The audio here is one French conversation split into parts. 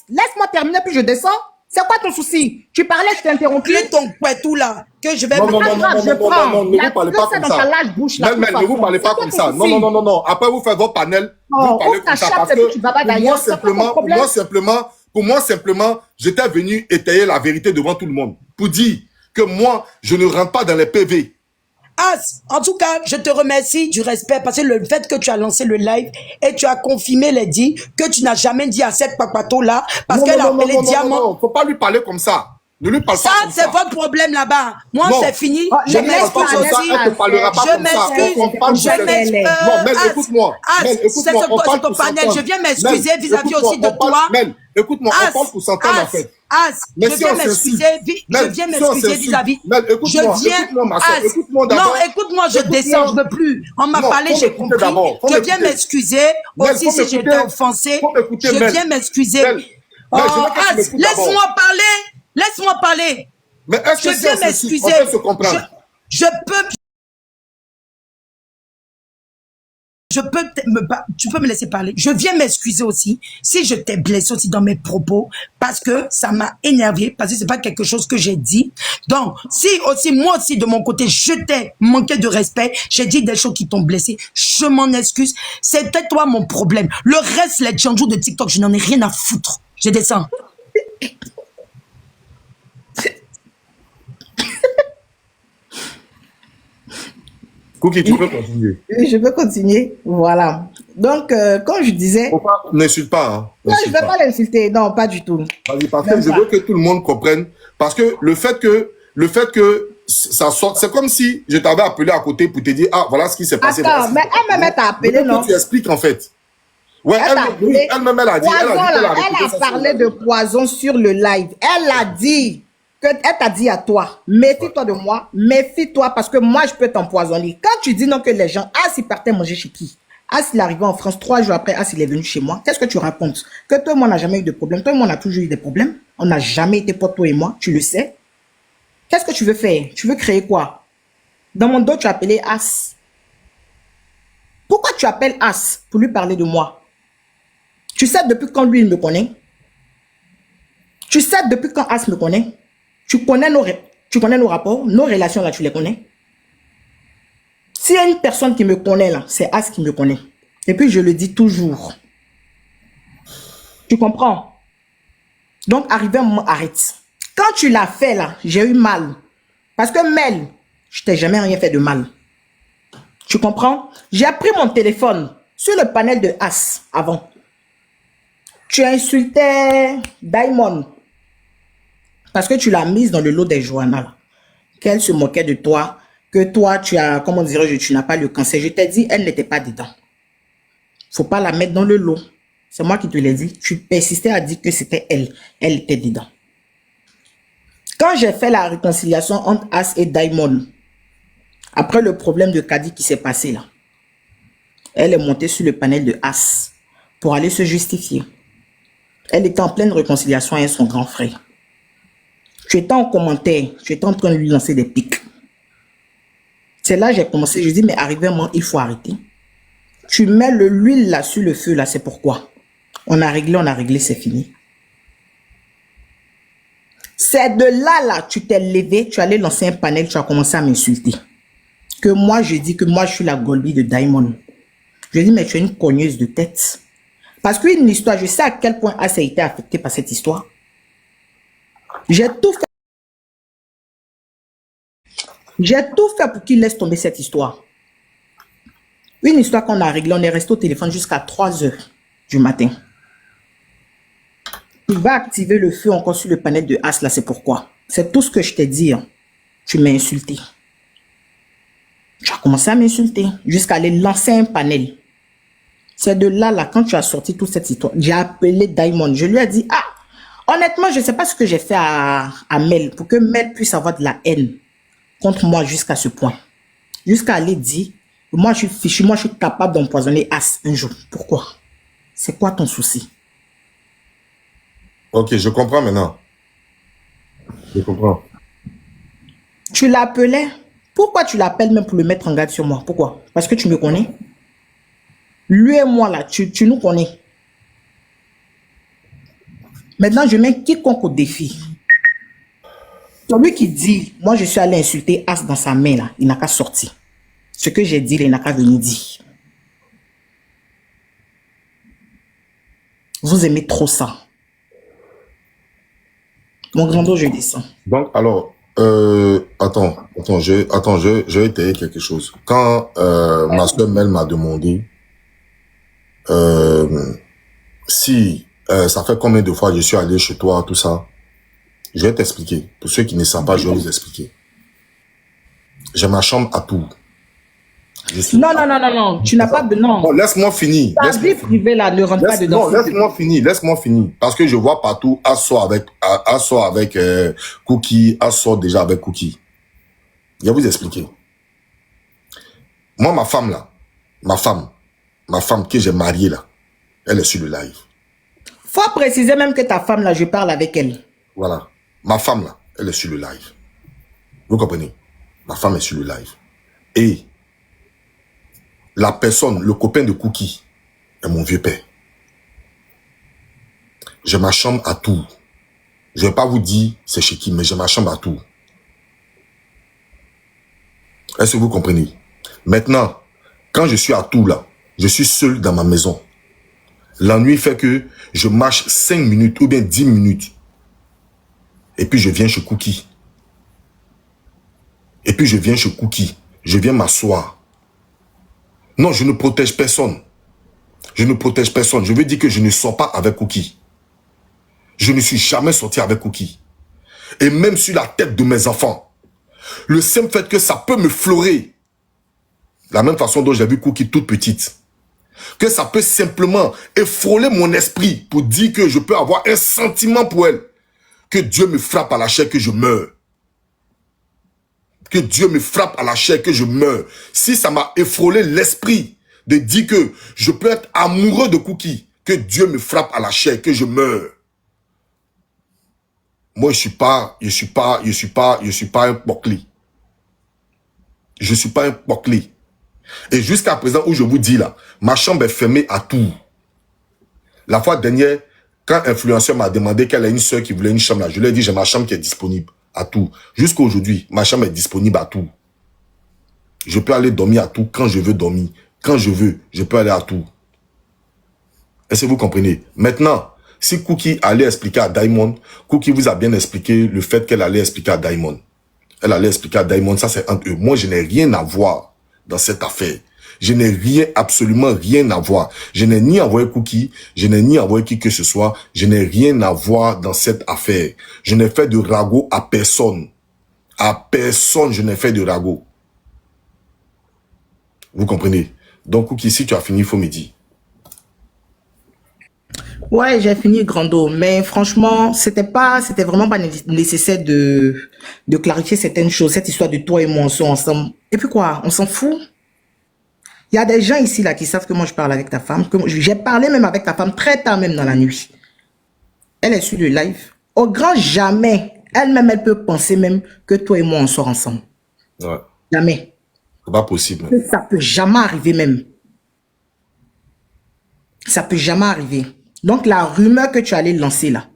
Laisse-moi terminer, puis je descends. C'est quoi ton souci? Tu parlais, je t'ai interrompu. Plus ton tout là, que je vais... Non, ne vous parlez pas comme ça. Ne vous parlez pas comme ça. Non. Après, vous faites votre panel, vous parlez comme ça. Parce que pour moi, simplement, j'étais venu étayer la vérité devant tout le monde. Pour dire que moi, je ne rentre pas dans les PV. As, en tout cas, je te remercie du respect parce que le fait que tu as lancé le live et tu as confirmé les dits que tu n'as jamais dit à cette papato là parce qu'elle a appelé Diamant. Non, faut pas lui parler comme ça. Ne lui parle pas comme ça. Ça, c'est votre problème là-bas. Moi, c'est fini. Je m'excuse aussi. Je m'excuse. Non, Mel, écoute-moi. C'est ton panel. Je viens m'excuser vis-à-vis aussi de toi. Mel, écoute-moi, on parle pour s'entendre en fait. Je viens m'excuser vis-à-vis. Écoute-moi d'abord. Non, écoute-moi, je descends, je veux plus. On m'a parlé, j'ai compris. Je viens m'excuser aussi si j'ai été offensé. Je viens m'excuser. Laisse-moi parler. Laisse-moi parler. Mais est-ce que je viens m'excuser. On peut se comprendre. Tu peux me laisser parler. Je viens m'excuser aussi si je t'ai blessé aussi dans mes propos parce que ça m'a énervé, parce que c'est pas quelque chose que j'ai dit. Donc, si aussi, moi aussi, de mon côté, je t'ai manqué de respect, j'ai dit des choses qui t'ont blessé, je m'en excuse. C'était toi mon problème. Le reste, les tchandjous de TikTok, je n'en ai rien à foutre. Je descends. Cookie, tu peux continuer. Oui, je peux continuer. Voilà. Donc, quand je disais... Pourquoi n'insulte pas, hein? Non, je ne vais pas l'insulter. Non, pas du tout. Vas-y, parce que je veux que tout le monde comprenne. Parce que le fait que ça sorte, c'est comme si je t'avais appelé à côté pour te dire, ah, voilà ce qui s'est passé. Attends, mais elle-même t'a appelé, non? Tu expliques, en fait. Ouais, elle-même, elle a dit. Elle a parlé de poison sur le live. Elle a dit... Elle t'a dit à toi, méfie-toi de moi, méfie-toi parce que moi, je peux t'empoisonner. Quand tu dis non que les gens, As, il partait manger chez qui? As, il est arrivé en France, 3 jours après, As, il est venu chez moi. Qu'est-ce que tu racontes? Que toi et moi, on n'a jamais eu de problème. Toi et moi, on a toujours eu des problèmes. On n'a jamais été potes, toi et moi, tu le sais. Qu'est-ce que tu veux faire? Tu veux créer quoi? Dans mon dos, tu as appelé As. Pourquoi tu appelles As pour lui parler de moi? Tu sais depuis quand lui, il me connaît? Tu sais depuis quand As me connaît? Tu connais nos rapports, nos relations là, tu les connais. S'il y a une personne qui me connaît là, c'est As qui me connaît. Et puis je le dis toujours. Tu comprends? Donc arrivé à un moment, arrête. Quand tu l'as fait là, j'ai eu mal. Parce que Mel, je t'ai jamais rien fait de mal. Tu comprends? J'ai pris mon téléphone sur le panel de As avant. Tu insultais Diamond. Parce que tu l'as mise dans le lot des Joanna. Qu'elle se moquait de toi. Que toi, tu as, comment dirais-je, tu n'as pas le cancer. Je t'ai dit, elle n'était pas dedans. Faut pas la mettre dans le lot. C'est moi qui te l'ai dit. Tu persistais à dire que c'était elle. Elle était dedans. Quand j'ai fait la réconciliation entre As et Diamond, après le problème de Kadi qui s'est passé là, elle est montée sur le panel de As pour aller se justifier. Elle était en pleine réconciliation avec son grand frère. Tu étais en commentaire, tu étais en train de lui lancer des pics. C'est là que j'ai commencé, je dis, mais arrivé un moment, il faut arrêter. Tu mets l'huile là sur le feu, là, c'est pourquoi. On a réglé, c'est fini. C'est de là, tu t'es levé, tu allais lancer un panel, tu as commencé à m'insulter. Que moi, je dis que moi, je suis la Golby de Diamond. Je dis, mais tu es une cogneuse de tête. Parce qu'une histoire, je sais à quel point As a été affecté par cette histoire. J'ai tout fait. J'ai tout fait pour qu'il laisse tomber cette histoire. Une histoire qu'on a réglée, on est resté au téléphone jusqu'à 3 heures du matin. Tu vas activer le feu encore sur le panel de As, là, c'est pourquoi. C'est tout ce que je t'ai dit. Hein. Tu m'as insulté. Tu as commencé à m'insulter jusqu'à aller lancer un panel. C'est de là, quand tu as sorti toute cette histoire, j'ai appelé Diamond. Je lui ai dit, ah, honnêtement, je ne sais pas ce que j'ai fait à Mel pour que Mel puisse avoir de la haine contre moi jusqu'à ce point. Jusqu'à aller dire, moi je suis fichu, moi je suis capable d'empoisonner As un jour. Pourquoi? C'est quoi ton souci? Ok, je comprends maintenant. Je comprends. Tu l'appelais? Pourquoi tu l'appelles même pour le mettre en garde sur moi? Pourquoi? Parce que tu me connais? Lui et moi là, tu nous connais. Maintenant, je mets quiconque au défi. Celui qui dit, moi je suis allé insulter As dans sa main, là, il n'a qu'à sortir. Ce que j'ai dit, il n'a qu'à venir dire. Vous aimez trop ça. Mon grand dos, je descends. Donc, alors, attends, je vais étayer quelque chose. Quand ma soeur Mel m'a demandé si ça fait combien de fois je suis allé chez toi, tout ça, je vais t'expliquer. Pour ceux qui ne savent pas, je vais vous expliquer. J'ai ma chambre à tout. Non, tu n'as pas de... Non, bon, laisse-moi finir. Ta vie privée, là, ne rentre pas dedans. Non, laisse-moi finir. Parce que je vois partout, As sort avec Cookie, As sort déjà avec Cookie. Je vais vous expliquer. Moi, ma femme, là, ma femme que j'ai mariée, là, elle est sur le live. Faut préciser même que ta femme, là, je parle avec elle. Voilà. Ma femme, là, elle est sur le live. Vous comprenez? Ma femme est sur le live. Et la personne, le copain de Cookie, est mon vieux père. J'ai ma chambre à Tours. Je ne vais pas vous dire c'est chez qui, mais j'ai ma chambre à Tours. Est-ce que vous comprenez? Maintenant, quand je suis à Tours, là, je suis seul dans ma maison. L'ennui fait que je marche 5 minutes ou bien 10 minutes. Et puis je viens chez Cookie. Je viens m'asseoir. Non, je ne protège personne. Je veux dire que je ne sors pas avec Cookie. Je ne suis jamais sorti avec Cookie. Et même sur la tête de mes enfants, le simple fait que ça peut me fleurer, la même façon dont j'ai vu Cookie toute petite, que ça peut simplement effroler mon esprit pour dire que je peux avoir un sentiment pour elle, que Dieu me frappe à la chair, que je meurs. Que Dieu me frappe à la chair, que je meurs. Si ça m'a effrolé l'esprit de dire que je peux être amoureux de Cookie, que Dieu me frappe à la chair, que je meurs. Moi, je suis pas un pocli. Je suis pas un pocli. Et jusqu'à présent où je vous dis là, ma chambre est fermée à tout. La fois dernière, quand un influenceur m'a demandé qu'elle a une soeur qui voulait une chambre là, je lui ai dit j'ai ma chambre qui est disponible à tout. Jusqu'à aujourd'hui, ma chambre est disponible à tout. Je peux aller dormir à tout quand je veux dormir. Quand je veux, je peux aller à tout. Est-ce que vous comprenez? Maintenant, si Cookie allait expliquer à Diamond, Cookie vous a bien expliqué le fait qu'elle allait expliquer à Diamond. Elle allait expliquer à Diamond, ça c'est entre eux. Moi, je n'ai rien à voir dans cette affaire. Je n'ai rien, absolument rien à voir. Je n'ai ni envoyé Cookie, je n'ai ni envoyé qui que ce soit. Je n'ai rien à voir dans cette affaire. Je n'ai fait de ragot à personne. À personne, je n'ai fait de ragot. Vous comprenez? Donc, Cookie, si tu as fini, il faut me dire. Ouais, j'ai fini, Grando. Mais franchement, c'était vraiment pas nécessaire de clarifier certaines choses. Cette histoire de toi et moi, on sont ensemble. Et puis quoi? On s'en fout? Il y a des gens ici là qui savent que moi je parle avec ta femme. J'ai parlé même avec ta femme très tard, même dans la nuit. Elle est sur le live. Au grand jamais, elle-même, elle peut penser même que toi et moi on sort ensemble. Ouais. Jamais. C'est pas possible. Ça peut jamais arriver même. Ça peut jamais arriver. Donc la rumeur que tu allais lancer là,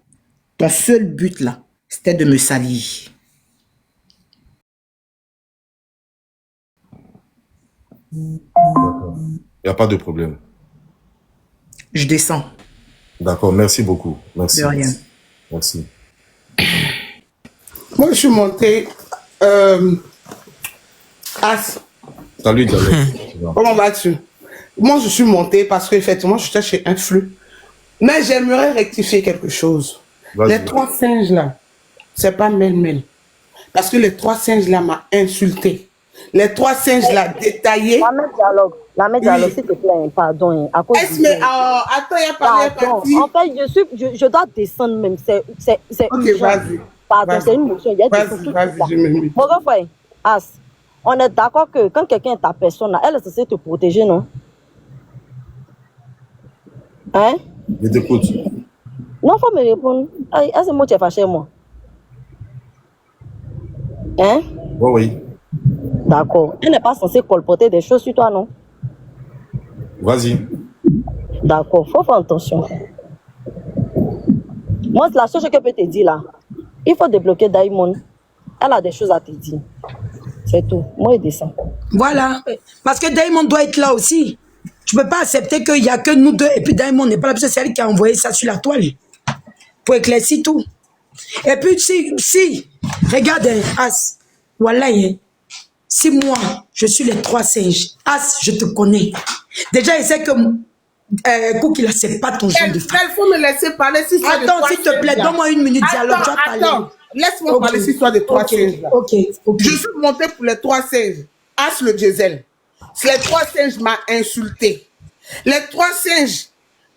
ton seul but là, c'était de me salir. Il n'y a pas de problème. Je descends. D'accord, merci beaucoup. Merci. De rien. Merci. Moi, je suis monté. As. Salut, Diallo. Comment vas-tu? Moi, je suis monté parce qu'effectivement, je suis chez un flux. Mais j'aimerais rectifier quelque chose. Les 3 singes là, c'est pas Mel. Parce que les 3 singes là m'ont insulté. Les 3 singes là détaillés. La mère dialogue, s'il te plaît, pardon. À cause attends, il y a pas parti. En fait, je dois descendre même. C'est ok, vas-y. Pardon, c'est une motion. Vas-y, je me mets. Mon grand frère, As, on est d'accord que quand quelqu'un est ta personne, elle est censée te protéger, non? Hein? Je t'écoute. Non, faut me répondre. Est-ce que moi, tu es fâché, moi? Hein? Oui. D'accord. Elle n'est pas censée colporter des choses sur toi, non? Vas-y. D'accord, faut faire attention. Moi, la seule chose que je peux te dire là, il faut débloquer Diamond. Elle a des choses à te dire. C'est tout. Moi, il descend. Voilà. Parce que Diamond doit être là aussi. Tu ne peux pas accepter qu'il n'y a que nous deux et puis Diamond n'est pas là. Parce que c'est elle qui a envoyé ça sur la toile. Pour éclaircir tout. Et puis, si regarde, As, voilà, si moi, je suis les 3 singes, As, je te connais. Déjà, il sait que Cookie, là, c'est pas ton genre de femme. Il faut me laisser parler. Si attends, s'il te plaît, donne-moi 1 minute dialogue. Attends, laisse-moi parler si toi des 3 singes. Là. Ok. Je suis monté pour les 3 singes. As le diesel. Les 3 singes m'a insulté. Les 3 singes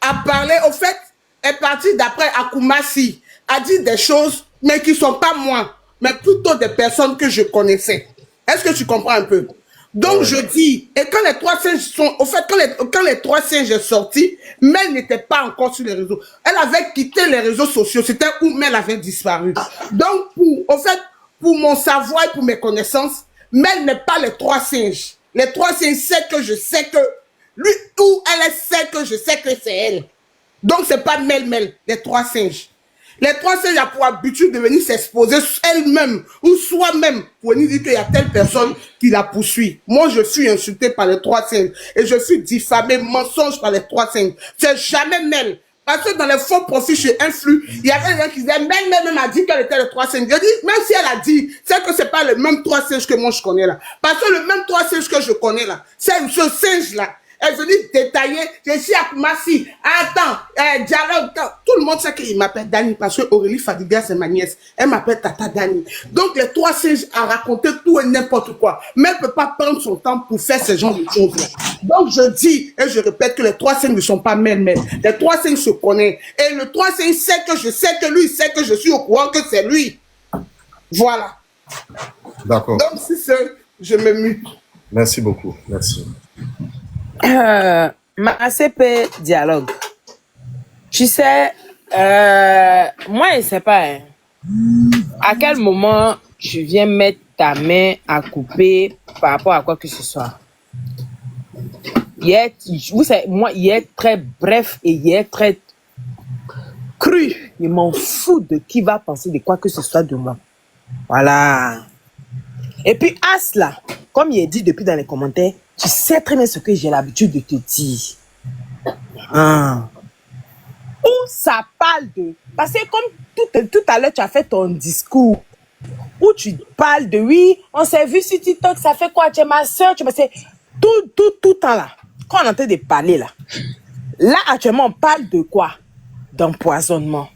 a parlé, au fait, est parti d'après Akumasi, a dit des choses, mais qui ne sont pas moi, mais plutôt des personnes que je connaissais. Est-ce que tu comprends un peu? Donc je dis, et quand les 3 singes sont, au fait, quand les 3 singes sont sortis, Mel n'était pas encore sur les réseaux. Elle avait quitté les réseaux sociaux, c'était où Mel avait disparu. Donc, pour mon savoir et pour mes connaissances, Mel n'est pas les 3 singes. Les 3 singes, c'est que je sais que lui, ou elle sait que je sais que c'est elle. Donc, c'est pas Mel, les 3 singes. Les 3 singes ont pour habitude de venir s'exposer elle-même ou soi-même pour venir dire qu'il y a telle personne qui la poursuit. Moi, je suis insulté par les 3 singes et je suis diffamé, mensonge par les 3 singes. C'est jamais Mel. Parce que dans les faux profils chez Influx, il y avait des gens qui disaient, Mel a dit qu'elle était les 3 singes. Je dis, même si elle a dit, c'est que c'est pas le même 3 singes que moi je connais là. Parce que le même 3 singes que je connais là, c'est ce singe-là. Elle veut dire détailler, je suis à Kumasi. Attends, dialogue. Tout le monde sait qu'il m'appelle Dani parce que Aurélie Fadiga, c'est ma nièce. Elle m'appelle Tata Dani. Donc les 3 singes a raconté tout et n'importe quoi. Mais elle ne peut pas prendre son temps pour faire ce genre de choses-là. Donc je dis et je répète que les 3 singes ne sont pas mêmes. Les 3 singes se connaissent. Et le 3 singes sait que je sais que lui, sait que je suis au courant que c'est lui. Voilà. D'accord. Donc si c'est, je me mute. Merci beaucoup. Merci. Ma CP dialogue. Tu sais, moi je sais pas hein, à quel moment tu viens mettre ta main à couper par rapport à quoi que ce soit. Vous savez, moi, il est très bref et il est très cru. Je m'en fous de qui va penser de quoi que ce soit de moi. Voilà. Et puis As là, comme il est dit depuis dans les commentaires, tu sais très bien ce que j'ai l'habitude de te dire. Où ça parle de... Parce que comme tout à l'heure, tu as fait ton discours, où tu parles de oui, on s'est vu sur TikTok, ça fait quoi? Tu es ma soeur, tu me sais... Tout le temps là, quand on est en train de parler là, actuellement, on parle de quoi? D'empoisonnement.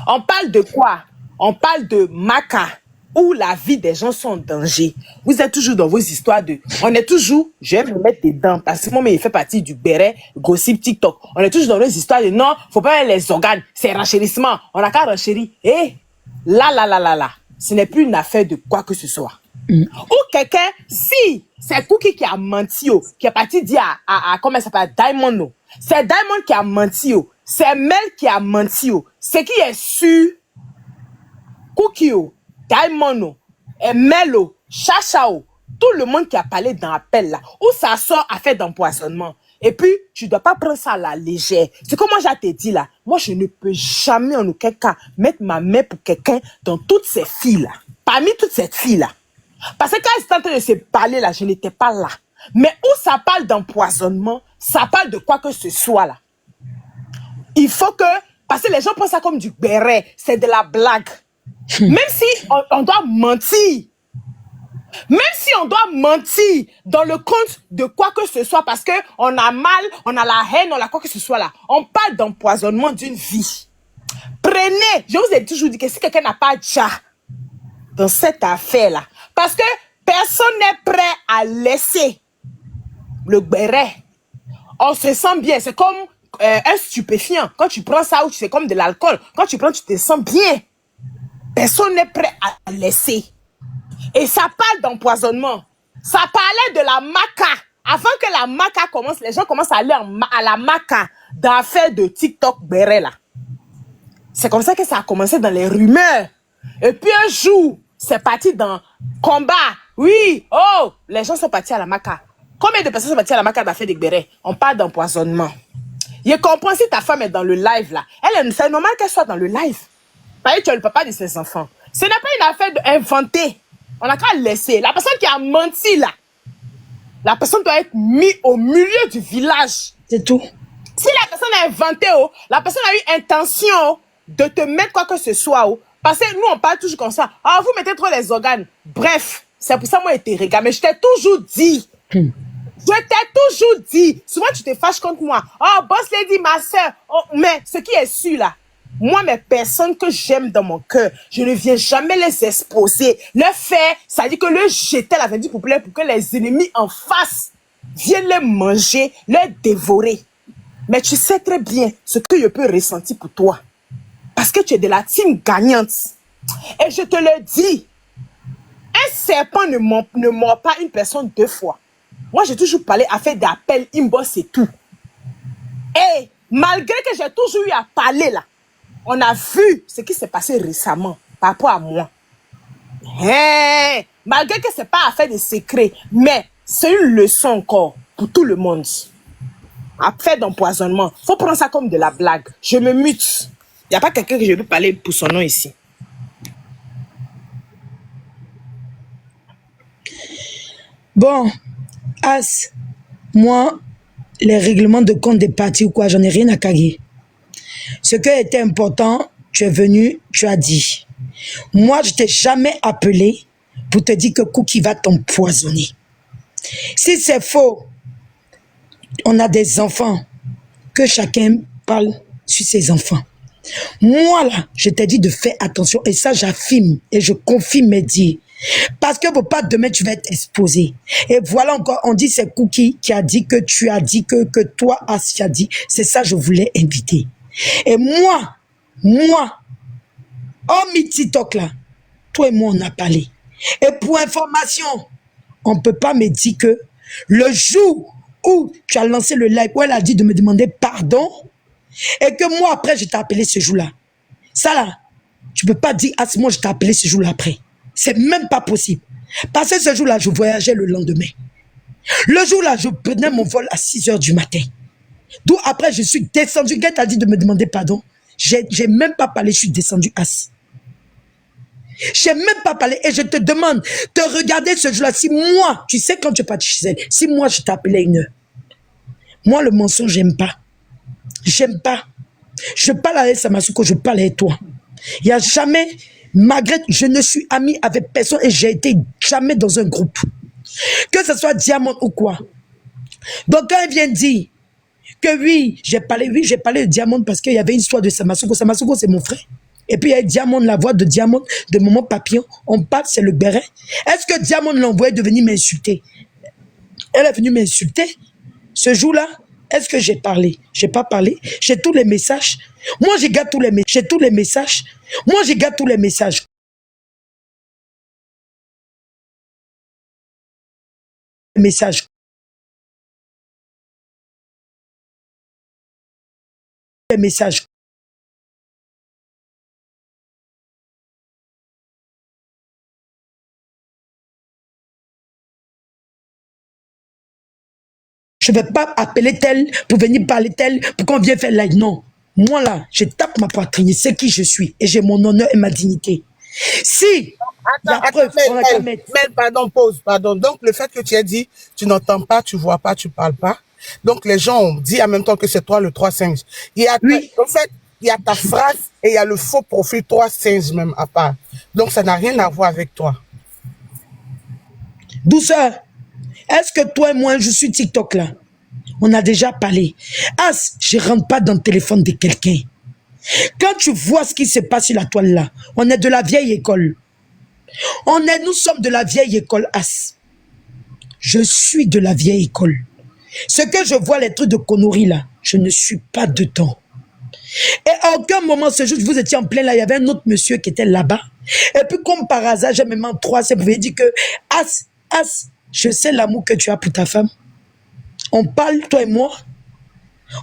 On parle de quoi? On parle de Maca, où la vie des gens sont en danger. Vous êtes toujours dans vos histoires de... On est toujours... Je vais me mettre dedans, parce que moi, il fait partie du béret, gossip, TikTok. On est toujours dans nos histoires de non, faut pas mettre les organes, c'est renchérissement. On a qu'à renchérir. Et là. Ce n'est plus une affaire de quoi que ce soit. Ou quelqu'un, si c'est Cookie qui a menti, qui est parti dire à comment ça s'appelle, Diamond, c'est Diamond qui a menti, c'est Mel qui a menti, c'est qui est sûr, Cookie, Diamond, et Mel, Chacha, tout le monde qui a parlé dans l'appel là, où ça sort affaire d'empoisonnement. Et puis, tu dois pas prendre ça à la légère. C'est comme moi, j'ai dit là, moi, je ne peux jamais en aucun cas mettre ma main pour quelqu'un dans toutes ces filles là. Parmi toutes ces filles là. Parce que quand ils étaient en train de se parler là, je n'étais pas là. Mais où ça parle d'empoisonnement, ça parle de quoi que ce soit là. Il faut que, parce que les gens prennent ça comme du béret, c'est de la blague. Même si on doit mentir. Même si on doit mentir dans le compte de quoi que ce soit, parce que on a mal, on a la haine, on a quoi que ce soit là. On parle d'empoisonnement d'une vie. Prenez, je vous ai toujours dit que si quelqu'un n'a pas déjà dans cette affaire-là, parce que personne n'est prêt à laisser le béret. On se sent bien, c'est comme un stupéfiant. Quand tu prends ça, c'est comme de l'alcool. Quand tu prends, tu te sens bien. Personne n'est prêt à laisser. Et ça parle d'empoisonnement. Ça parlait de la maca. Avant que la maca commence, les gens commencent à aller à la maca dans l'affaire de TikTok béret là. C'est comme ça que ça a commencé dans les rumeurs. Et puis un jour, c'est parti dans combat. Oui, oh, les gens sont partis à la maca. Combien de personnes sont parties à la maca dans l'affaire de béret? On parle d'empoisonnement. Je comprends si ta femme est dans le live là. C'est normal qu'elle soit dans le live. Parce que tu es le papa de ses enfants. Ce n'est pas une affaire d'inventer. On a qu'à laisser. La personne qui a menti là, la personne doit être mise au milieu du village. C'est tout. Si la personne a inventé, la personne a eu intention de te mettre quoi que ce soit, parce que nous on parle toujours comme ça. Ah, vous mettez trop les organes. Bref, c'est pour ça moi j'étais régalé. Mais je t'ai toujours dit. Je t'ai toujours dit. Souvent tu te fâches contre moi. Oh, boss lady, ma soeur. Oh, mais ce qui est sûr là, moi, mes personnes que j'aime dans mon cœur, je ne viens jamais les exposer. Le fait, ça dit que le jeter la vendue populaire pour que les ennemis en face viennent les manger, les dévorer. Mais tu sais très bien ce que je peux ressentir pour toi. Parce que tu es de la team gagnante. Et je te le dis, un serpent ne mord pas une personne 2 fois. Moi, j'ai toujours parlé à faire des appels, inbox et tout. Et malgré que j'ai toujours eu à parler là, on a vu ce qui s'est passé récemment par rapport à moi. Hey, malgré que ce n'est pas affaire de secret, mais c'est une leçon encore pour tout le monde. Affaire d'empoisonnement, il faut prendre ça comme de la blague. Je me mute. Il n'y a pas quelqu'un que je peux parler pour son nom ici. Bon, As, moi, les règlements de compte des partis ou quoi, j'en ai rien à caguer. Ce qui était important, tu es venu, tu as dit. Moi, je t'ai jamais appelé pour te dire que Cookie va t'empoisonner. Si c'est faux, on a des enfants, que chacun parle sur ses enfants. Moi, là, je t'ai dit de faire attention, et ça, j'affirme, et je confirme mes dires. Parce que pour pas demain, tu vas être exposé. Et voilà encore, on dit c'est Cookie qui a dit que tu as dit que toi, As, tu as dit. C'est ça, je voulais inviter. Et moi, oh, mi TikTok là, toi et moi, on a parlé. Et pour information, on ne peut pas me dire que le jour où tu as lancé le live, où elle a dit de me demander pardon, et que moi, après, je t'ai appelé ce jour-là. Ça là, tu ne peux pas dire, ah, moi, je t'ai appelé ce jour-là après. C'est même pas possible. Parce que ce jour-là, je voyageais le lendemain. Le jour-là, je prenais mon vol à 6 h du matin. D'où après, je suis descendu. Quelqu'un t'a dit de me demander pardon. J'ai même pas parlé, je suis descendu As. J'ai même pas parlé. Et je te demande de regarder ce jour-là. Si moi, tu sais quand tu es parti chez elle, si moi je t'appelais 1 heure, moi le mensonge, j'aime pas. J'aime pas. Je parle avec Samasuko, je parle avec toi. Il n'y a jamais, malgré, je ne suis ami avec personne et j'ai été jamais dans un groupe. Que ce soit Diamond ou quoi. Donc quand elle vient dire que oui, j'ai parlé de Diamond parce qu'il y avait une histoire de Samasuko. Samasuko, c'est mon frère. Et puis il y a Diamond, la voix de Diamond, de Maman Papillon. On parle, c'est le béret. Est-ce que Diamond l'a envoyé de venir m'insulter? Elle est venue m'insulter. Ce jour-là, est-ce que j'ai parlé? J'ai pas parlé. J'ai tous les messages. Moi, je garde tous les messages. J'ai tous les messages. Moi, je garde tous les messages. Messages. Les messages. Je ne vais pas appeler tel pour venir parler tel pour qu'on vienne faire live. Non. Moi là, je tape ma poitrine, c'est qui je suis et j'ai mon honneur et ma dignité. Si, mais pardon, pause, pardon. Donc le fait que tu as dit, tu n'entends pas, tu vois pas, tu parles pas. Donc les gens ont dit en même temps que c'est toi le 3 singes. Il y a, oui. En fait, il y a ta phrase et il y a le faux profil 3 singes même à part. Donc ça n'a rien à voir avec toi. Douceur. Est-ce que toi et moi, je suis TikTok là? On a déjà parlé. As, je ne rentre pas dans le téléphone de quelqu'un. Quand tu vois ce qui se passe sur la toile là, on est de la vieille école. Nous sommes de la vieille école, As. Je suis de la vieille école. Ce que je vois, les trucs de conneries là, je ne suis pas dedans. Et à aucun moment, ce jour, vous étiez en plein là, il y avait un autre monsieur qui était là-bas. Et puis comme par hasard, j'ai même en 3, ça pouvait dire que As, je sais l'amour que tu as pour ta femme. On parle, toi et moi.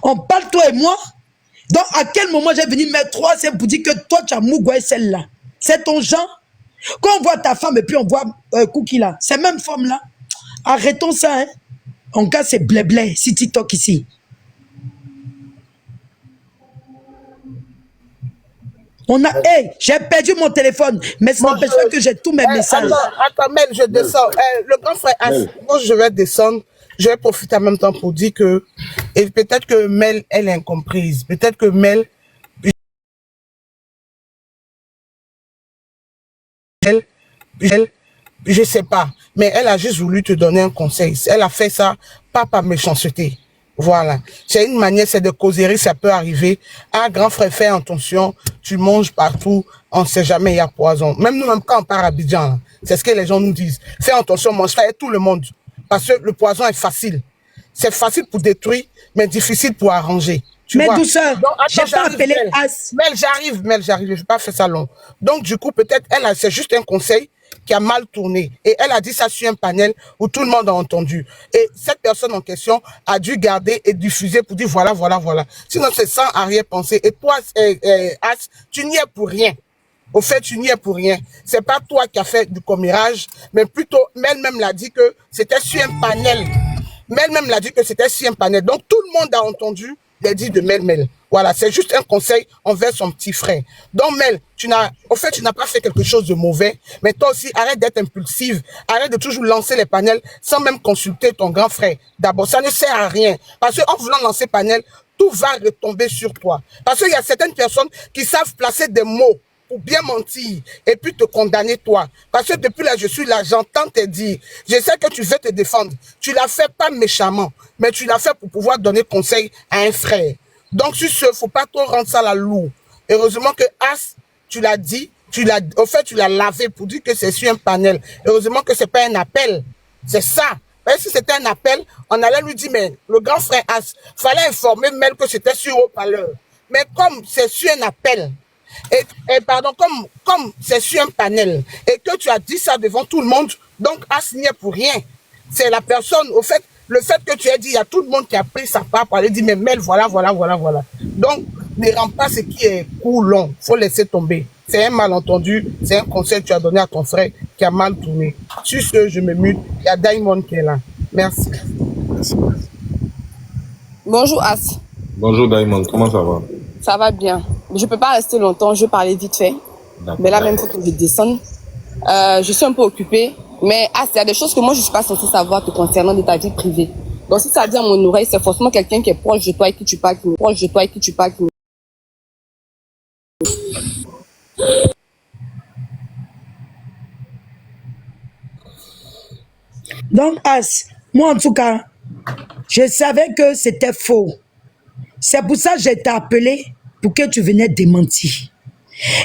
On parle, toi et moi. Donc, à quel moment j'ai venu mettre 3 c'est pour dire que toi, tu as Mougoué celle-là. C'est ton genre. Quand on voit ta femme et puis on voit Cookie là, ces mêmes femmes-là. Arrêtons ça, hein. En cas, c'est blé-blé, si TikTok ici. Hey, j'ai perdu mon téléphone, mais ça n'empêche pas que j'ai tous mes messages. Attends, Mel, je descends. Le grand frère, moi, je vais descendre. Je vais profiter en même temps pour dire que, et peut-être que Mel, elle est incomprise. Peut-être que Mel, je sais pas, mais elle a juste voulu te donner un conseil. Elle a fait ça, pas par méchanceté. Voilà. C'est une manière, c'est de causerie, ça peut arriver. Ah, grand frère, fais attention, tu manges partout, on ne sait jamais, il y a poison. Même nous, même quand on part à Abidjan, c'est ce que les gens nous disent. Fais attention, mange ça et tout le monde. Parce que le poison est facile. C'est facile pour détruire, mais difficile pour arranger. Tu mais vois? douceur, j'ai pas appelé As. Mel, j'arrive, je vais pas faire ça long. Donc, du coup, peut-être, c'est juste un conseil qui a mal tourné. Et elle a dit ça sur un panel où tout le monde a entendu. Et cette personne en question a dû garder et diffuser pour dire voilà, voilà, voilà. Sinon, c'est sans arrière-pensée. Et toi, As, tu n'y es pour rien. Au fait, tu n'y es pour rien. C'est pas toi qui as fait du commérage, mais plutôt, Mel même l'a dit que c'était sur un panel. Mel même l'a dit que c'était sur un panel. Donc, tout le monde a entendu les dits de Mel. Voilà, c'est juste un conseil envers son petit frère. Donc, Mel, tu n'as pas fait quelque chose de mauvais, mais toi aussi, arrête d'être impulsive, arrête de toujours lancer les panels sans même consulter ton grand frère. D'abord, ça ne sert à rien. Parce qu'en voulant lancer panel, tout va retomber sur toi. Parce qu'il y a certaines personnes qui savent placer des mots pour bien mentir et puis te condamner toi. Parce que depuis là, je suis là, j'entends te dire, je sais que tu veux te défendre. Tu l'as fait pas méchamment, mais tu l'as fait pour pouvoir donner conseil à un frère. Donc, sur ce, faut pas trop rendre ça la lourde. Heureusement que As, tu l'as dit, tu l'as lavé pour dire que c'est sur un panel. Heureusement que c'est pas un appel. C'est ça. Mais si c'était un appel, on allait lui dire, mais le grand frère As, fallait informer Mel que c'était sur haut-parleur. Mais comme c'est sur un appel, et pardon, comme c'est sur un panel, et que tu as dit ça devant tout le monde, donc As n'y est pour rien. C'est la personne, au fait, le fait que tu as dit, il y a tout le monde qui a pris sa part pour aller dire, mais Mel, voilà. Donc, ne rends pas ce qui est court long, faut laisser tomber. C'est un malentendu, c'est un conseil que tu as donné à ton frère qui a mal tourné. Sur ce, je me mute, il y a Diamond qui est là. Merci. Bonjour As. Bonjour Diamond, comment ça va? Ça va bien. Je peux pas rester longtemps, je vais parler vite fait. Mais là même, faut que je descende. Je suis un peu occupée. Mais As, il y a des choses que moi, je suis pas censée savoir te concernant de ta vie privée. Donc si ça dit à mon oreille, c'est forcément quelqu'un qui est proche de toi et qui tu parles, Donc, As, moi en tout cas, je savais que c'était faux. C'est pour ça que j'ai été appelé pour que tu venais démentir.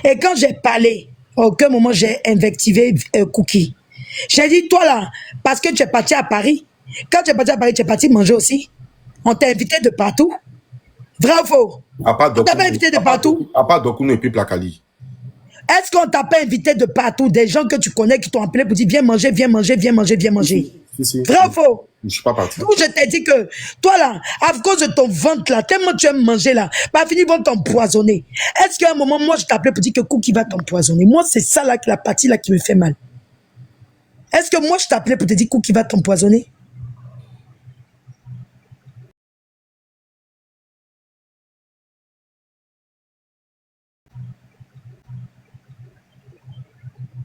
Et quand j'ai parlé, à aucun moment j'ai invectivé Cookie. J'ai dit, toi là, parce que tu es parti à Paris, quand tu es parti à Paris, tu es parti manger aussi. On t'a invité de partout. Vrai ou faux? On t'a pas invité de partout? À part Dokuno et puis Plakali. Est-ce qu'on t'a pas invité de partout? Des gens que tu connais qui t'ont appelé pour dire viens manger, viens manger, viens manger, viens manger. Si. Vrai ou faux? Je suis pas parti. Donc je t'ai dit que toi là, à cause de ton ventre là, tellement tu aimes manger là, pas fini, ils vont t'empoisonner. Est-ce qu'à un moment, moi je t'appelais pour dire que Cookie va t'empoisonner? Moi c'est ça là, la partie là qui me fait mal. Est-ce que moi je t'appelais pour te dire Cookie va t'empoisonner?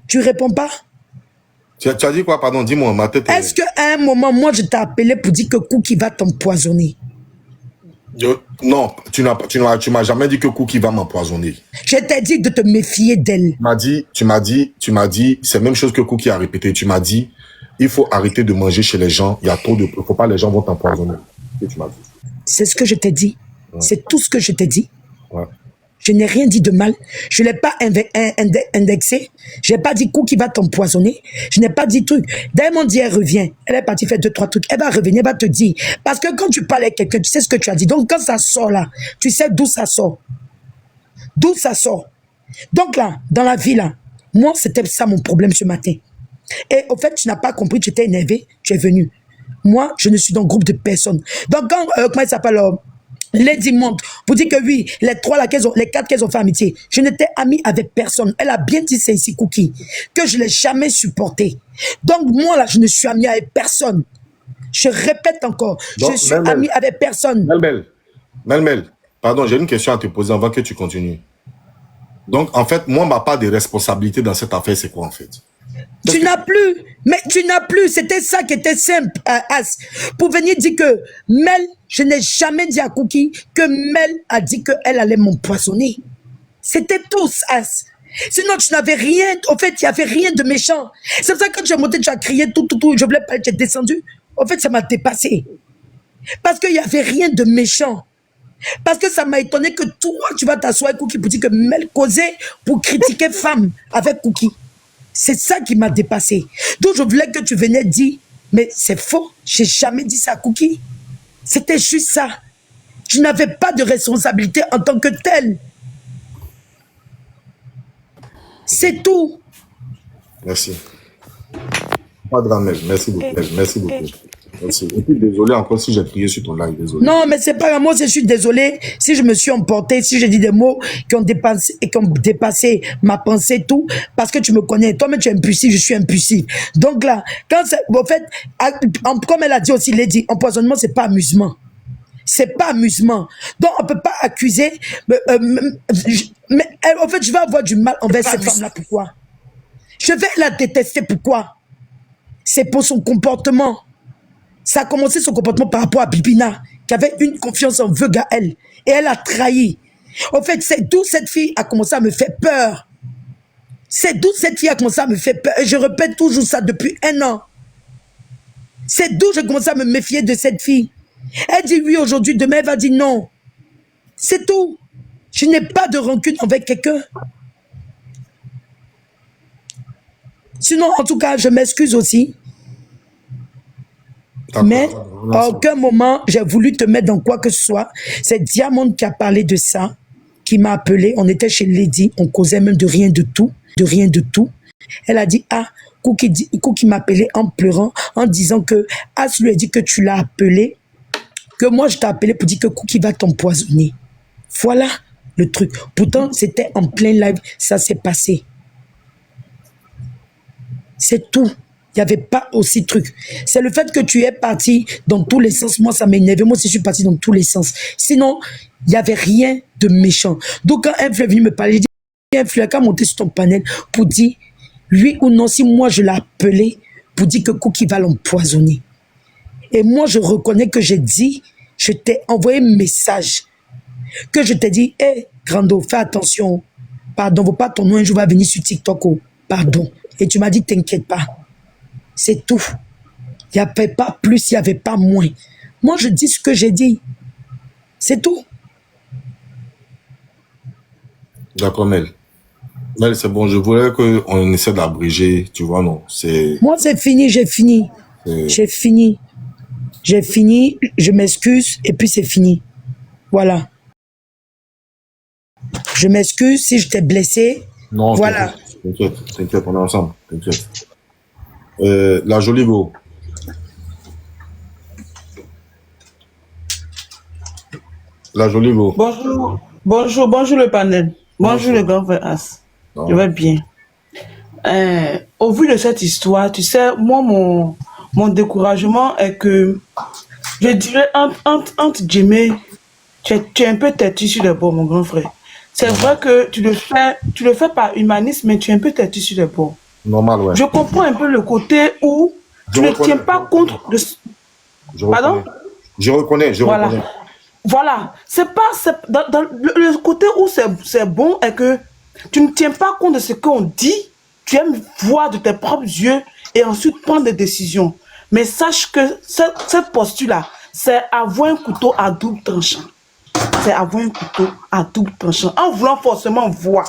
Tu réponds pas? Tu as dit quoi, pardon, dis-moi, ma tête. Est-ce qu'à un moment, moi je t'ai appelé pour dire que Cookie va t'empoisonner? Non, tu m'as jamais dit que Cookie va m'empoisonner. Je t'ai dit de te méfier d'elle. Tu m'as dit, c'est la même chose que Cookie a répété. Tu m'as dit, il faut arrêter de manger chez les gens. Il y a trop de, faut pas, les gens vont t'empoisonner. Tu m'as dit. C'est ce que je t'ai dit. Ouais. C'est tout ce que je t'ai dit. Ouais. Je n'ai rien dit de mal. Je ne l'ai pas indexé. Je n'ai pas dit Cookie va t'empoisonner. Je n'ai pas dit truc. Diamond dit, elle revient. Elle est partie faire 2-3 trucs. Elle va revenir, elle va te dire. Parce que quand tu parles avec quelqu'un, tu sais ce que tu as dit. Donc quand ça sort là, tu sais d'où ça sort. D'où ça sort. Donc là, dans la vie là, moi c'était ça mon problème ce matin. Et au fait, tu n'as pas compris, tu étais énervé, tu es venu. Moi, je ne suis dans le groupe de personnes. Donc quand, comment il s'appelle Lady Monte, vous dites que oui, les 4 qu'elles ont fait amitié. Je n'étais amie avec personne. Elle a bien dit, c'est ici Cookie, que je ne l'ai jamais supporté. Donc moi là, je ne suis amie avec personne. Je répète encore, donc, je suis amie avec personne. Melmel, pardon, j'ai une question à te poser avant que tu continues. Donc, en fait, moi, ma part de responsabilité dans cette affaire, c'est quoi, en fait? Tu n'as plus, mais tu n'as plus. C'était ça qui était simple, As. Pour venir dire que Mel, je n'ai jamais dit à Cookie que Mel a dit qu'elle allait m'empoisonner. C'était tout, As. Sinon, tu n'avais rien. En fait, il n'y avait rien de méchant. C'est pour ça que quand tu es monté, tu as crié tout. Je voulais pas, tu es descendu. En fait, ça m'a dépassé. Parce qu'il n'y avait rien de méchant. Parce que ça m'a étonné que toi, tu vas t'asseoir avec Cookie pour dire que Mel causait pour critiquer femme avec Cookie. C'est ça qui m'a dépassé. Donc, je voulais que tu venais dire, mais c'est faux, j'ai jamais dit ça à Cookie. C'était juste ça. Tu n'avais pas de responsabilité en tant que telle. C'est tout. Merci. Pas de drame, merci beaucoup. Merci beaucoup. Merci. Et puis, désolé encore si j'ai crié sur ton live, désolé. Non, mais c'est pas grave. Moi, je suis désolé si je me suis emporté, si j'ai dit des mots qui ont dépassé ma pensée, tout, parce que tu me connais. Toi-même, tu es impulsif, je suis impulsif. Donc là, quand c'est, en fait, comme elle a dit aussi, Lady, empoisonnement, c'est pas amusement. C'est pas amusement. Donc, on peut pas accuser, mais en fait, je vais avoir du mal envers cette femme-là. Pourquoi? Je vais la détester. Pourquoi? C'est pour son comportement. Ça a commencé son comportement par rapport à Bibina, qui avait une confiance en veuve à elle. Et elle a trahi. En fait, c'est d'où cette fille a commencé à me faire peur. C'est d'où cette fille a commencé à me faire peur. Et je répète toujours ça depuis 1 an. C'est d'où j'ai commencé à me méfier de cette fille. Elle dit oui aujourd'hui, demain elle va dire non. C'est tout. Je n'ai pas de rancune avec quelqu'un. Sinon, en tout cas, je m'excuse aussi. Mais à aucun moment, j'ai voulu te mettre dans quoi que ce soit. C'est Diamond qui a parlé de ça, qui m'a appelé. On était chez Lady, on causait même de rien de tout, Elle a dit, ah, Cookie m'appelait en pleurant, en disant que As lui a dit que tu l'as appelé, que moi je t'ai appelé pour dire que Cookie va t'empoisonner. Voilà le truc. Pourtant, c'était en plein live, ça s'est passé. C'est tout. Il n'y avait pas aussi de truc. C'est le fait que tu es parti dans tous les sens. Moi, ça m'énerve. Moi aussi, je suis parti dans tous les sens. Sinon, il n'y avait rien de méchant. Donc, quand un fleur est venu me parler, j'ai dit, un fleur qui a monté sur ton panel pour dire, oui ou non, si moi, je l'ai appelé pour dire que Cookie va l'empoisonner. Et moi, je reconnais que j'ai dit, je t'ai envoyé un message, que je t'ai dit, hé, Grando, fais attention. Pardon, faut pas ton nom un jour va venir sur TikTok. Oh, pardon. Et tu m'as dit, t'inquiète pas. C'est tout. Il n'y avait pas plus, il n'y avait pas moins. Moi, je dis ce que j'ai dit. C'est tout. D'accord, Mel. Mel, c'est bon. Je voulais qu'on essaie d'abréger, tu vois, non. Moi, c'est fini, j'ai fini. J'ai fini. J'ai fini, je m'excuse, et puis c'est fini. Voilà. Je m'excuse si je t'ai blessé. Non, voilà. T'inquiète, on est ensemble. T'inquiète. La jolie go. La jolie go. Bonjour le panel. Bonjour le grand frère As. Je vais bien. Au vu de cette histoire, tu sais, moi, mon découragement est que, je dirais, entre Jimmy, tu es un peu têtu sur les bords, mon grand frère. C'est vrai que tu le fais par humanisme, mais tu es un peu têtu sur les bords. Normal, ouais. Je comprends un peu le côté où tu ne tiens pas compte de... Pardon? Je reconnais. Voilà. C'est pas... Dans le côté où c'est bon est que tu ne tiens pas compte de ce qu'on dit, tu aimes voir de tes propres yeux et ensuite prendre des décisions. Mais sache que cette posture-là, c'est avoir un couteau à double tranchant. C'est avoir un couteau à double tranchant. En voulant forcément voir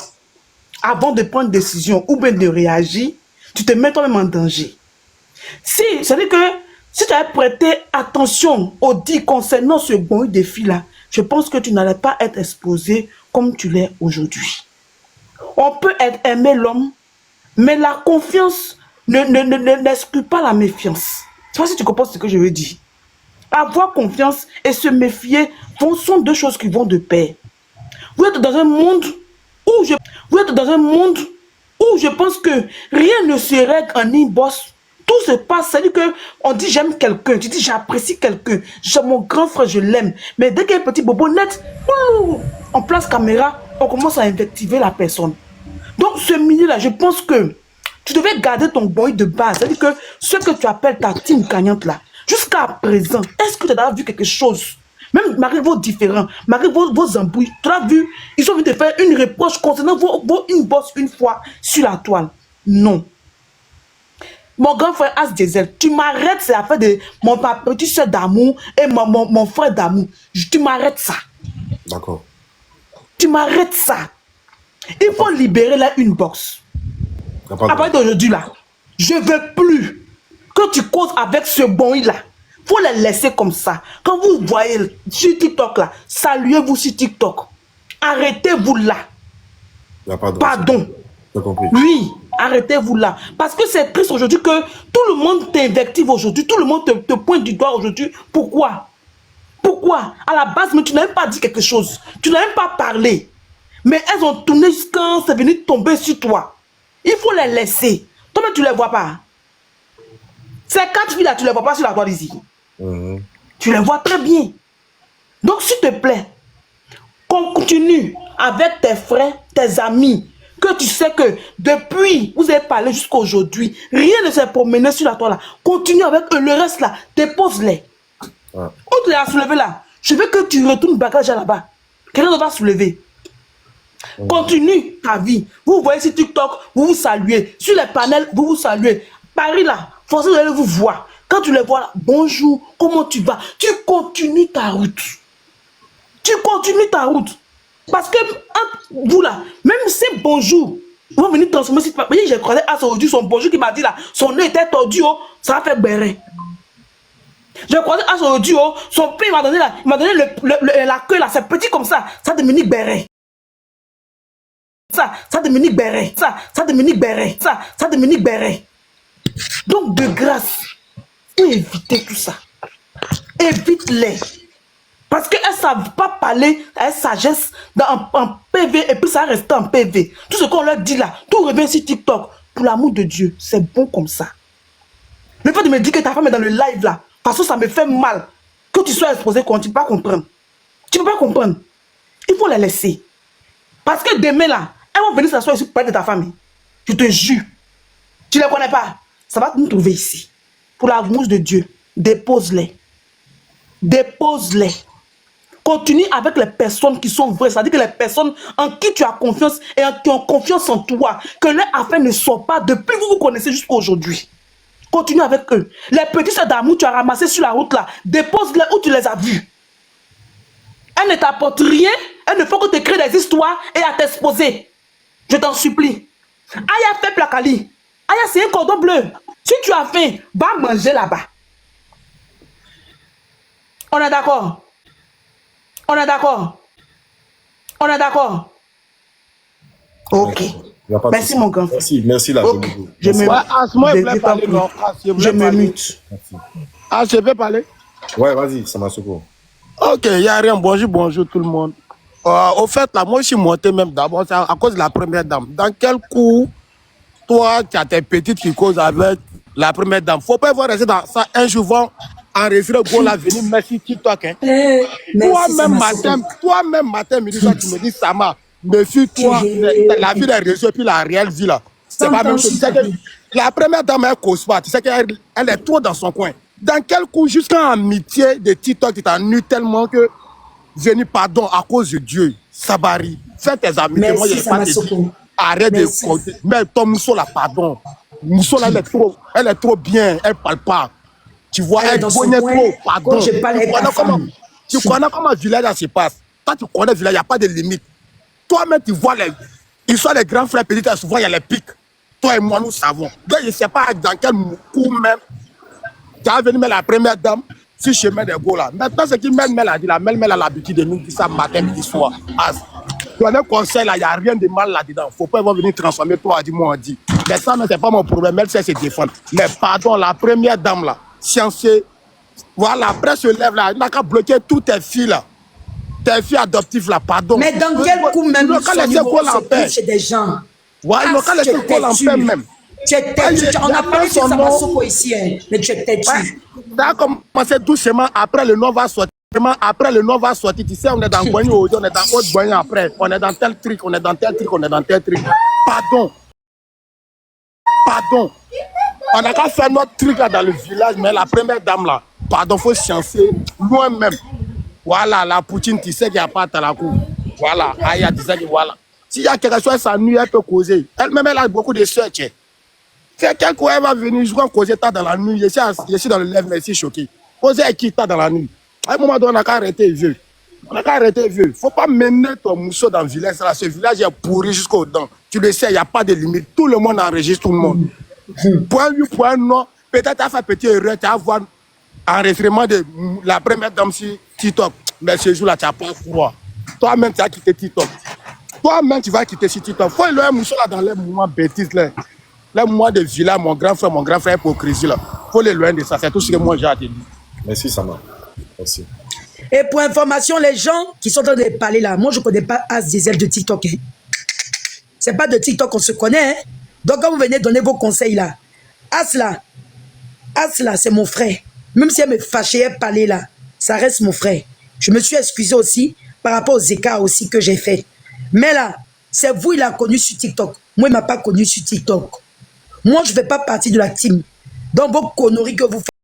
avant de prendre une décision ou bien de réagir, tu te mets toi-même en danger. C'est-à-dire que si tu avais prêté attention aux dits concernant ce bon défi-là, je pense que tu n'allais pas être exposé comme tu l'es aujourd'hui. On peut aimer l'homme, mais la confiance n'exclut pas la méfiance. Je ne sais pas si tu comprends ce que je veux dire. Avoir confiance et se méfier sont deux choses qui vont de pair. Vous êtes dans un monde où je pense que rien ne se règle en inbox. Tout se passe, c'est-à-dire qu'on dit j'aime quelqu'un, tu dis j'apprécie quelqu'un, mon grand frère je l'aime. Mais dès qu'il y a un petit bobo net, en place caméra, on commence à invectiver la personne. Donc, ce milieu-là, je pense que tu devais garder ton boy de base. C'est-à-dire que ce que tu appelles ta team gagnante là, jusqu'à présent, est-ce que tu as vu quelque chose? Même malgré vos différends, malgré vos embrouilles, tu as vu, ils ont envie de faire une reproche concernant vos inbox une fois sur la toile. Non. Mon grand frère As Diesel, tu m'arrêtes, c'est l'affaire de mon petit soeur d'amour et mon frère d'amour. Tu m'arrêtes ça. D'accord. Tu m'arrêtes ça. Il faut libérer la inbox. À partir d'aujourd'hui, là, je ne veux plus que tu causes avec ce bon-là. Il faut les laisser comme ça. Quand vous voyez sur TikTok, là, saluez-vous sur TikTok. Arrêtez-vous là. Pardon. Oui, arrêtez-vous là. Parce que c'est triste aujourd'hui que tout le monde t'invective aujourd'hui. Tout le monde te pointe du doigt aujourd'hui. Pourquoi? Pourquoi? À la base, mais tu n'as même pas dit quelque chose. Tu n'as même pas parlé. Mais elles ont tourné quand c'est venu tomber sur toi. Il faut les laisser. Toi-même, tu ne les vois pas. Ces 4 filles-là, tu ne les vois pas sur la toile ici. Tu les vois très bien. Donc, s'il te plaît, continue avec tes frères, tes amis, que tu sais que depuis, vous avez parlé jusqu'à aujourd'hui, rien ne s'est promené sur la toile là. Continue avec eux. Le reste là, dépose-les. Où tu les as soulevés là, je veux que tu retournes bagage là-bas. Quelqu'un va soulever. Continue ta vie. Vous voyez sur TikTok, vous vous saluez. Sur les panels, vous vous saluez. Paris là, forcément vous allez vous voir. Quand tu les vois là, bonjour, comment tu vas? Tu continues ta route. Tu continues ta route. Parce que vous là, même si bonjour, vous vont venir transformer cette papier. J'ai croisé à aujourd'hui son bonjour qui m'a dit là, son nez était tordu, oh, ça va faire béret. J'ai croisé à aujourd'hui, oh, son père m'a donné là, il m'a donné la queue là, c'est petit comme ça Dominique Béret. Ça Dominique Béret. Ça Dominique Béret. Ça Dominique Béret. Donc de grâce, faut éviter tout ça. Évite-les. Parce qu'elles ne savent pas parler avec sagesse en PV et puis ça reste en PV. Tout ce qu'on leur dit là, tout revient sur TikTok. Pour l'amour de Dieu, c'est bon comme ça. Le fait de me dire que ta femme est dans le live là, parce que ça me fait mal que tu sois exposé quand tu ne peux pas comprendre. Tu ne peux pas comprendre. Il faut la laisser. Parce que demain là, elles vont venir s'asseoir ici pour parler de ta famille. Je te jure. Tu ne les connais pas. Ça va nous trouver ici. Pour l'amour de Dieu, dépose-les. Dépose-les. Continue avec les personnes qui sont vraies. C'est-à-dire que les personnes en qui tu as confiance et qui ont confiance en toi. Que leur affaire ne soit pas depuis que vous vous connaissez jusqu'à aujourd'hui. Continue avec eux. Les petits soeurs d'amour que tu as ramassés sur la route là, dépose-les où tu les as vus. Elles ne t'apportent rien. Elles ne font que te créer des histoires et à t'exposer. Je t'en supplie. Aya fait placali. Aya c'est un cordon bleu. Si tu as faim, va manger là-bas. On est d'accord? On est d'accord? On est d'accord? Ok. Merci mon grand frère. Merci là. Okay. Je me mute. Ah, je peux parler? Ouais, vas-y, ça m'a secoué. Ok, il n'y a rien. Bonjour tout le monde. Au fait, là, moi, je suis monté même d'abord à cause de la première dame. Dans quel coup, toi, tu as tes petites qui causent avec la première dame? Faut pas voir rester dans ça un jour, vont enregistrer pour l'avenir. Merci, TikTok. Hein. Toi-même, matin, midi, soir, tu me dis, Sama, méfie-toi, la vie des réseaux et puis la réelle vie, là. C'est pas la même chose. Tu sais que la première dame, elle cause pas. Tu sais qu'elle est trop dans son coin. Dans quel coup, jusqu'à amitié de TikTok, tu t'en nu tellement que Zeni, pardon, à cause de Dieu, Sabari, fais tes amis. Moi, je pas arrête de compter. Mais ton Mousso là, pardon. Mousso là, elle est trop bien, elle parle pas. Tu vois, elle connaît trop, pardon. Tu connais comment le village se passe. Toi, tu connais le village, il n'y a pas de limite. Toi-même, tu vois, ils sont les grands frères petits, souvent, il y a les pics. Toi et moi, nous savons. Donc, je ne sais pas dans quel coup même, tu as venu mettre la première dame sur le chemin des go là. Maintenant, ce qui Mel a dit, la Mel a l'habitude de nous dire ça matin, midi, soir. Tu as un conseil là, il n'y a rien de mal là-dedans. Il ne faut pas venir transformer toi, moi, on dit. Mais ça, ce n'est pas mon problème, elle sait se défendre. Mais pardon, la première dame là, sciencée, voilà, après se lève là, il n'a qu'à bloquer toutes tes filles là. Tes filles adoptives là, pardon. Mais dans quel coup même ils sont chez des gens? Ouais, ils n'ont qu'à laisser Paul en paix même. Tu es têtu. On a parlé sur Samasoko ici, hein, mais tu es têtu. Ça a commencé doucement, après le nom va sortir. Après, le nom va sortir. Tu sais, on est dans Boigny aujourd'hui, on est dans Haute Boigny après. On est dans tel truc, on est dans tel truc, on est dans tel truc. Pardon. Pardon. On n'a qu'à faire notre truc là dans le village, mais la première dame là, pardon, faut chancer loin même. Voilà, la Poutine, tu sais qu'il n'y a pas à la cour. Voilà, Aya, tu sais que voilà. S'il y a quelque chose, ça nuit, elle peut causer. Elle-même, elle a beaucoup de soeurs, tiens. C'est quel coup elle va venir, je vais causer tard dans la nuit. Je suis dans le lève, mais je suis choqué. Causer avec qui tard dans la nuit. À un moment donné, on n'a qu'à arrêter vieux. On n'a qu'à arrêter vieux. Il ne faut pas mener ton mousseau dans le village. Là, ce village est pourri jusqu'aux dents. Tu le sais, il n'y a pas de limite. Tout le monde enregistre tout le monde. Point oui, point non. Peut-être tu as fait petit erreur, tu vas voir enregistrement de la première dame sur TikTok. Mais ce jour-là, tu n'as pas froid. Toi-même, tu as quitté TikTok. Toi-même, tu vas quitter sur TikTok. Il faut éloigner un mousseau là dans les moments bêtises. Les moments de village, mon grand frère hypocrisie là. Il faut l'éloigner de ça. C'est tout ce que moi j'ai à te dire. Merci, Sama. Merci. Et pour information, les gens qui sont en train de parler là, moi je ne connais pas As Diesel de TikTok. Hein. C'est pas de TikTok qu'on se connaît. Hein. Donc quand vous venez donner vos conseils là, As là, c'est mon frère. Même si elle me fâchait, elle parlait là, ça reste mon frère. Je me suis excusé aussi par rapport aux écarts aussi que j'ai fait. Mais là, c'est vous, il a connu sur TikTok. Moi, il ne m'a pas connu sur TikTok. Moi, je ne fais pas partie de la team. Donc, vos conneries que vous faites.